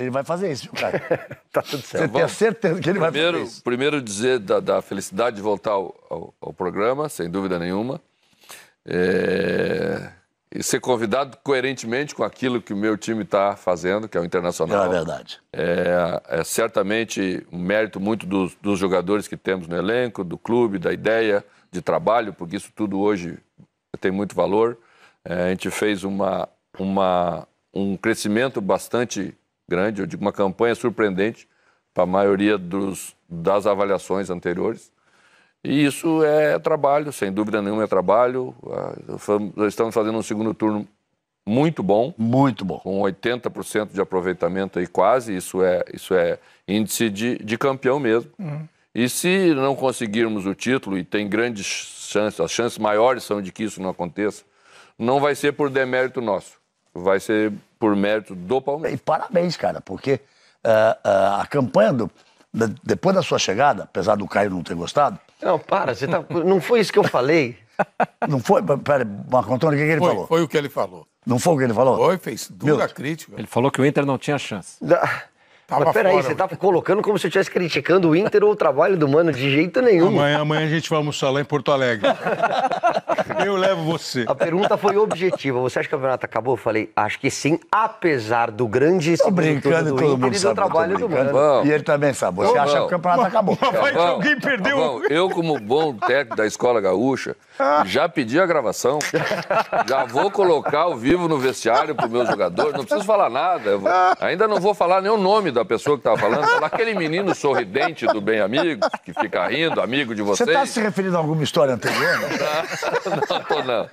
ele vai fazer isso, viu, cara? Tá tudo certo. Você tem certeza que ele vai fazer isso. Primeiro dizer da felicidade de voltar ao programa, sem dúvida nenhuma. E ser convidado coerentemente com aquilo que o meu time está fazendo, que é o Internacional. É verdade. É certamente um mérito muito dos jogadores que temos no elenco, do clube, da ideia de trabalho, porque isso tudo hoje tem muito valor. A gente fez um crescimento bastante grande, eu digo uma campanha surpreendente para a maioria das avaliações anteriores. E isso é trabalho, sem dúvida nenhuma é trabalho. Estamos fazendo um segundo turno muito bom. Muito bom. Com 80% de aproveitamento aí quase. Isso é índice de campeão mesmo. E se não conseguirmos o título, e tem grandes chances, as chances maiores são de que isso não aconteça, não vai ser por demérito nosso. Vai ser por mérito do Palmeiras. E parabéns, cara, porque a campanha depois da sua chegada, apesar do Caio não ter gostado... Não, não foi isso que eu falei. Não foi? Pera, Marco Antônio, o que ele falou? Foi o que ele falou. Não foi o que ele falou? Foi, fez dura crítica. Ele falou que o Inter não tinha chance. Mas peraí, você tá colocando como se eu estivesse criticando o Inter ou o trabalho do Mano, de jeito nenhum. Amanhã a gente vai almoçar lá em Porto Alegre. Eu levo você. A pergunta foi objetiva. Você acha que o campeonato acabou? Eu falei, acho que sim, apesar do grande segundo turno do Inter e do trabalho do Mano. E ele também sabe. Você acha que o campeonato acabou. Mas alguém perdeu. Eu, como bom técnico da Escola Gaúcha, já pedi a gravação. Já vou colocar ao vivo no vestiário para os meus jogadores. Não preciso falar nada. Ainda não vou falar nem o nome da pessoa que estava falando. Aquele menino sorridente do Bem Amigos, que fica rindo, amigo de vocês. Você está se referindo a alguma história anterior? Não tô não.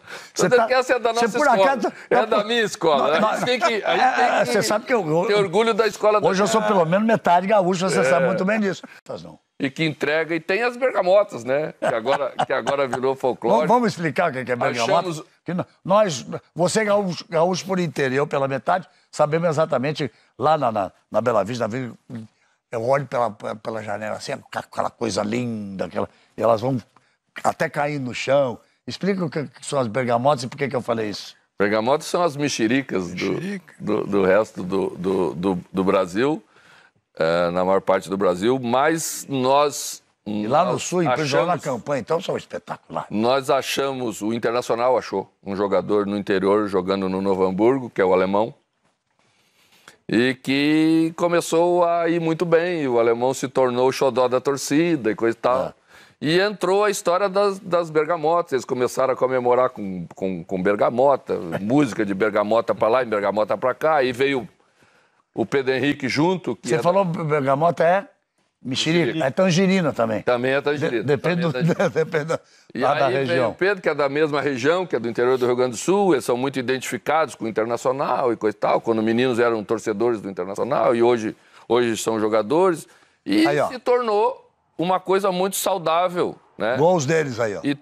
Essa é da nossa escola. É da minha escola. A gente tem que você sabe que ter orgulho da escola. Hoje eu sou pelo menos metade gaúcho, você sabe muito bem disso. E que entrega, e tem as bergamotas, né? Que agora virou folclore. Vamos explicar o que é bergamota? Você é gaúcho por inteiro e eu pela metade, sabemos exatamente, lá na Bela Vista, eu olho pela janela assim, aquela coisa linda, e elas vão até cair no chão. Explica o que são as bergamotas e por que eu falei isso. Bergamotas são as mexericas do resto do Brasil, na maior parte do Brasil, mas nós... E lá no Sul, jogando na campanha, então são espetaculares. Nós achamos, o Internacional achou um jogador no interior jogando no Novo Hamburgo, que é o alemão, e que começou a ir muito bem, e o alemão se tornou o xodó da torcida e coisa e tal. E entrou a história das bergamotas, eles começaram a comemorar com bergamota, música de bergamota para lá e bergamota para cá, e veio o Pedro Henrique junto. Você falou bergamota mexerica, é tangerina também. Também é tangerina. Depende da região. O Pedro, que é da mesma região, que é do interior do Rio Grande do Sul, eles são muito identificados com o Internacional e coisa e tal, quando meninos eram torcedores do Internacional e hoje são jogadores. E se tornou uma coisa muito saudável, né? Gols deles aí, ó. E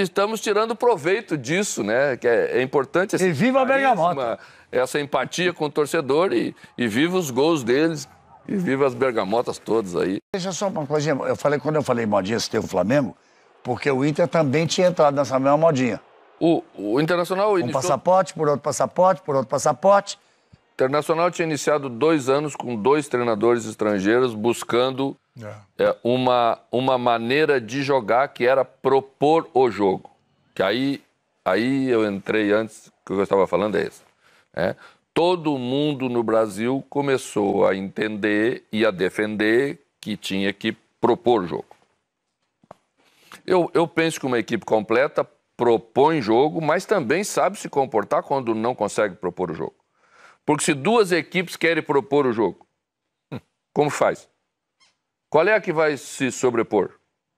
estamos tirando proveito disso, né? Que é importante. E viva a bergamota. Essa empatia com o torcedor e viva os gols deles. E viva as bergamotas todas aí. Deixa só uma coisinha. Quando eu falei modinha, você tem o Flamengo, porque o Inter também tinha entrado nessa mesma modinha. O Internacional iniciou... passaporte, por outro passaporte, por outro passaporte. O Internacional tinha iniciado 2 anos com 2 treinadores estrangeiros buscando uma maneira de jogar que era propor o jogo. Que aí eu entrei antes, que eu estava falando é esse. Todo mundo no Brasil começou a entender e a defender que tinha que propor o jogo. Eu penso que uma equipe completa propõe jogo, mas também sabe se comportar quando não consegue propor o jogo. Porque se 2 equipes querem propor o jogo, como faz? Qual é a que vai se sobrepor?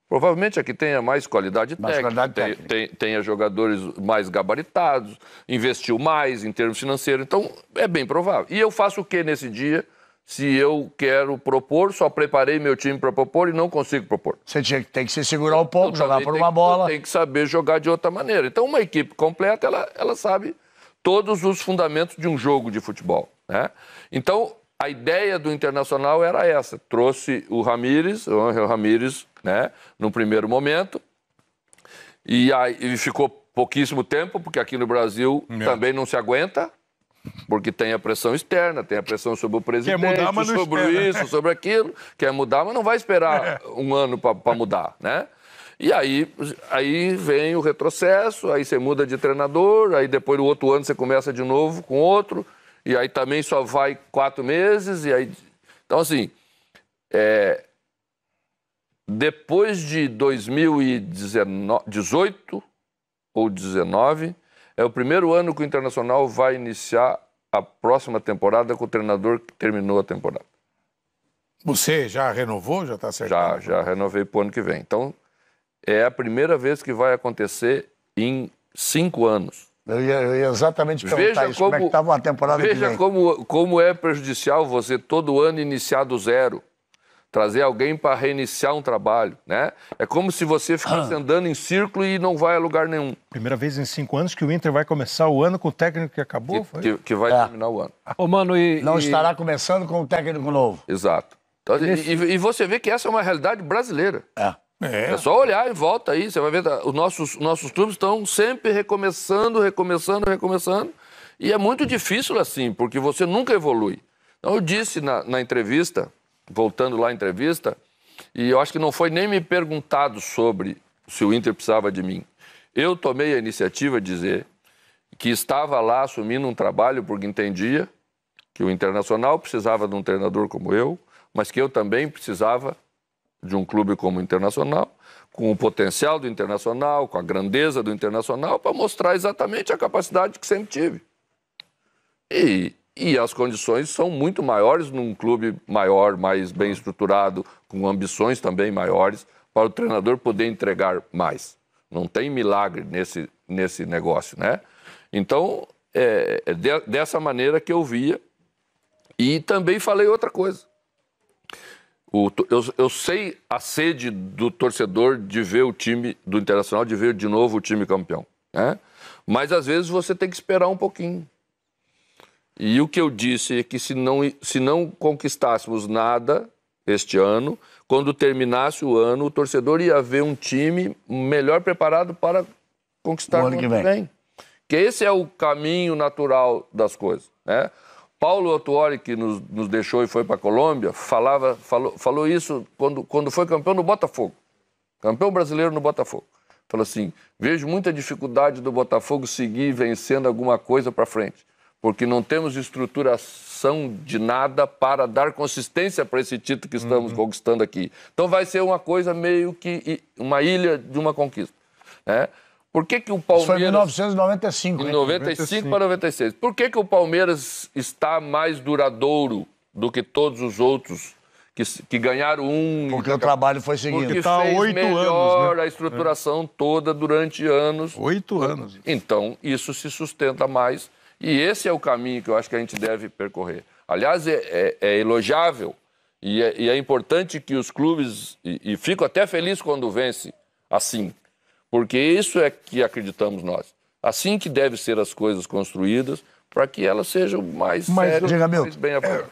Provavelmente a que tenha mais qualidade técnica, tenha jogadores mais gabaritados, investiu mais em termos financeiros. Então, é bem provável. E eu faço o que nesse dia, se eu quero propor, só preparei meu time para propor e não consigo propor? Você tem que se segurar um pouco, jogar por uma bola. Tem que saber jogar de outra maneira. Então, uma equipe completa, ela sabe todos os fundamentos de um jogo de futebol, né? Então, a ideia do Internacional era essa. Trouxe o Ángel Ramírez, né, no primeiro momento, e aí ficou pouquíssimo tempo, porque aqui no Brasil também não se aguenta, Porque tem a pressão externa, tem a pressão sobre o presidente, mudar, mas não sobre espera, isso, sobre aquilo. Quer mudar, mas não vai esperar um ano para mudar, né? E aí vem o retrocesso, aí você muda de treinador, aí depois no outro ano você começa de novo com outro, e aí também só vai 4 meses, e aí... Então, assim, depois de 2018 ou 2019, é o primeiro ano que o Internacional vai iniciar a próxima temporada com o treinador que terminou a temporada. Você já renovou? Já está acertado? Já renovei para o ano que vem. Então, é a primeira vez que vai acontecer em 5 anos. Eu ia exatamente perguntar isso, como é que estava uma temporada que vem. Veja como é prejudicial você todo ano iniciar do zero, trazer alguém para reiniciar um trabalho, né? É como se você ficasse andando em círculo e não vai a lugar nenhum. Primeira vez em 5 anos que o Inter vai começar o ano com o técnico que acabou? Que vai terminar o ano. Ô, mano, não estará começando com um técnico novo. Exato. Então, e você vê que essa é uma realidade brasileira. É só olhar em volta aí, você vai ver, os nossos clubes estão sempre recomeçando, e é muito difícil assim, porque você nunca evolui. Então eu disse na entrevista, voltando lá à entrevista, e eu acho que não foi nem me perguntado sobre se o Inter precisava de mim. Eu tomei a iniciativa de dizer que estava lá assumindo um trabalho porque entendia que o Internacional precisava de um treinador como eu, mas que eu também precisava de um clube como o Internacional, com o potencial do Internacional, com a grandeza do Internacional, para mostrar exatamente a capacidade que sempre tive. E as condições são muito maiores num clube maior, mais bem estruturado, com ambições também maiores, para o treinador poder entregar mais. Não tem milagre nesse negócio, né? Então, dessa maneira que eu via. E também falei outra coisa. Eu sei a sede do torcedor de ver o time do Internacional, de ver de novo o time campeão, né? Mas às vezes você tem que esperar um pouquinho. E o que eu disse é que se não conquistássemos nada este ano, quando terminasse o ano, o torcedor ia ver um time melhor preparado para conquistar o ano que vem. Que esse é o caminho natural das coisas, né? Paulo Autuori, que nos deixou e foi para a Colômbia, falou isso quando foi campeão no Botafogo. Campeão brasileiro no Botafogo. Falou assim, vejo muita dificuldade do Botafogo seguir vencendo alguma coisa para frente, porque não temos estruturação de nada para dar consistência para esse título que estamos conquistando aqui. Então vai ser uma coisa meio que uma ilha de uma conquista, né? Por que o Palmeiras... Isso foi em 1995. Em 95 para 96. Por que o Palmeiras está mais duradouro do que todos os outros que ganharam um... Porque o trabalho foi seguindo. Porque fez melhor a estruturação toda durante anos. 8 anos. Então, isso se sustenta mais. E esse é o caminho que eu acho que a gente deve percorrer. Aliás, é elogiável e é importante que os clubes... E fico até feliz quando vence assim. Porque isso é que acreditamos nós. Assim que devem ser as coisas construídas, para que elas sejam mais sérias, mais bem avaliadas.